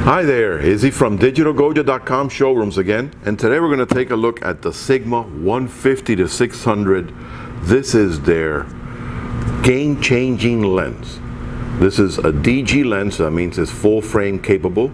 Hi there, Izzy from DigitalGoja.com showrooms again, and today we're going to take a look at the Sigma 150-600. This is their game-changing lens. This is a DG lens, so that means it's full frame capable,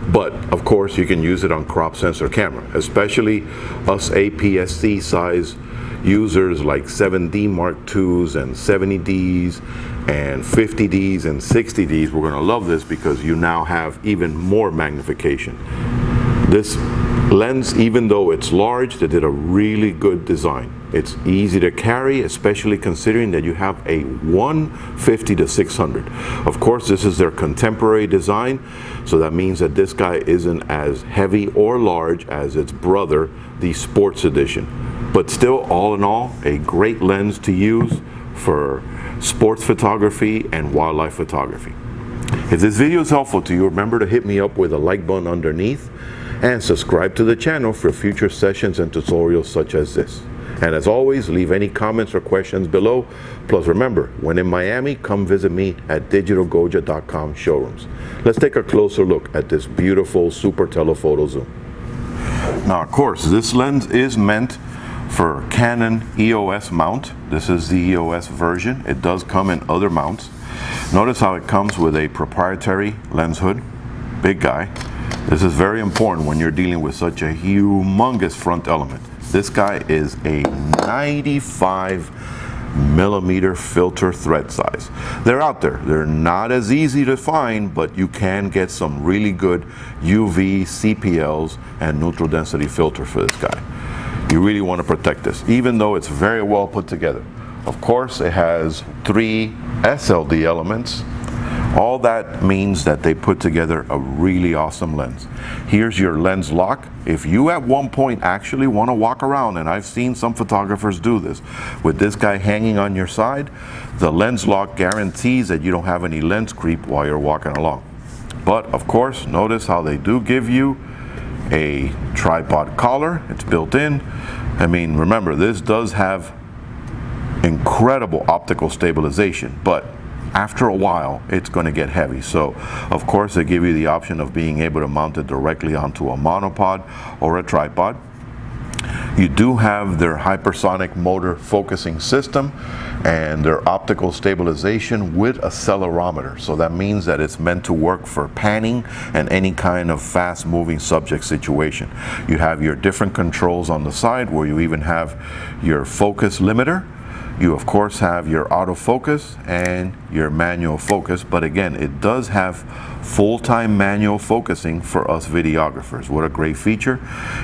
but of course you can use it on crop sensor camera, especially us APS-C size users like 7D Mark IIs and 70Ds and 50Ds and 60Ds. We're going to love this because you now have even more magnification. This lens, even though it's large, they did a really good design. It's easy to carry, especially considering that you have a 150-600. Of course, this is their contemporary design, so that means that this guy isn't as heavy or large as its brother, the Sports Edition. But still, all in all, a great lens to use for sports photography and wildlife photography. If this video is helpful to you, remember to hit me up with a like button underneath and subscribe to the channel for future sessions and tutorials such as this. And as always, leave any comments or questions below. Plus remember, when in Miami, come visit me at DigitalGoja.com showrooms. Let's take a closer look at this beautiful super telephoto zoom. Now, of course, this lens is meant for Canon EOS mount. This is the EOS version. It does come in other mounts. Notice how it comes with a proprietary lens hood. Big guy. This is very important when you're dealing with such a humongous front element. This guy is a 95mm filter thread size. They're out there. They're not as easy to find, but you can get some really good UV, CPLs, and neutral density filter for this guy. You really want to protect this, even though it's very well put together. Of course, it has 3 SLD elements. All that means that they put together a really awesome lens. Here's your lens lock. If you at one point actually want to walk around, and I've seen some photographers do this, with this guy hanging on your side, the lens lock guarantees that you don't have any lens creep while you're walking along. But of course, notice how they do give you a tripod collar. It's built in. I mean, remember, this does have incredible optical stabilization, but after a while it's going to get heavy. So of course they give you the option of being able to mount it directly onto a monopod or a tripod. You do have their hypersonic motor focusing system and their optical stabilization with accelerometer. So that means that it's meant to work for panning and any kind of fast moving subject situation. You have your different controls on the side where you even have your focus limiter. You of course have your autofocus and your manual focus, but again, it does have full-time manual focusing for us videographers. What a great feature.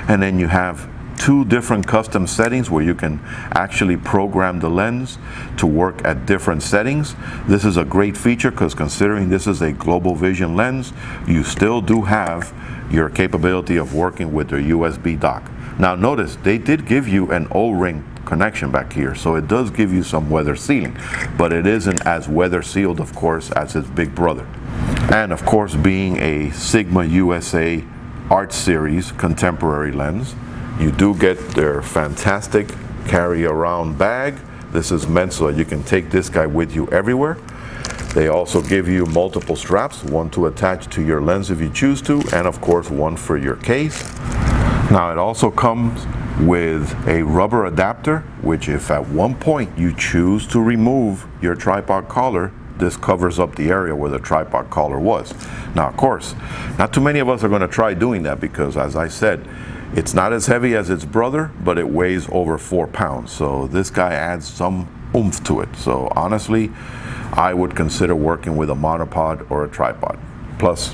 And then you have 2 different custom settings where you can actually program the lens to work at different settings. This is a great feature because considering this is a global vision lens, you still do have your capability of working with their USB dock. Now notice, they did give you an O-ring connection back here, so it does give you some weather sealing, but it isn't as weather sealed, of course, as its big brother. And of course, being a Sigma USA Art Series contemporary lens, you do get their fantastic carry around bag. This is meant so that you can take this guy with you everywhere. They also give you multiple straps, one to attach to your lens if you choose to, and of course one for your case. Now it also comes with a rubber adapter, which if at one point you choose to remove your tripod collar, this covers up the area where the tripod collar was. Now of course, not too many of us are going to try doing that because, as I said, it's not as heavy as its brother, but it weighs over 4 pounds. So this guy adds some oomph to it. So honestly, I would consider working with a monopod or a tripod. Plus,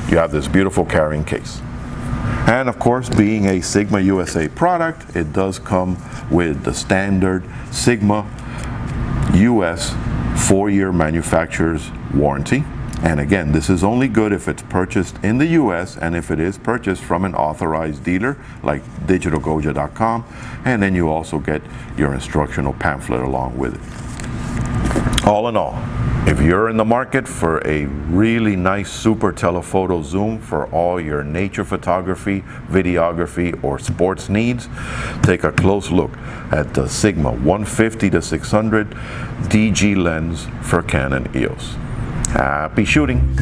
you have this beautiful carrying case. And of course, being a Sigma USA product, it does come with the standard Sigma US 4-year manufacturer's warranty. And again, this is only good if it's purchased in the US and if it is purchased from an authorized dealer like DigitalGoja.com. And then you also get your instructional pamphlet along with it. All in all, if you're in the market for a really nice super telephoto zoom for all your nature photography, videography, or sports needs, take a close look at the Sigma 150-600 DG lens for Canon EOS. Happy shooting!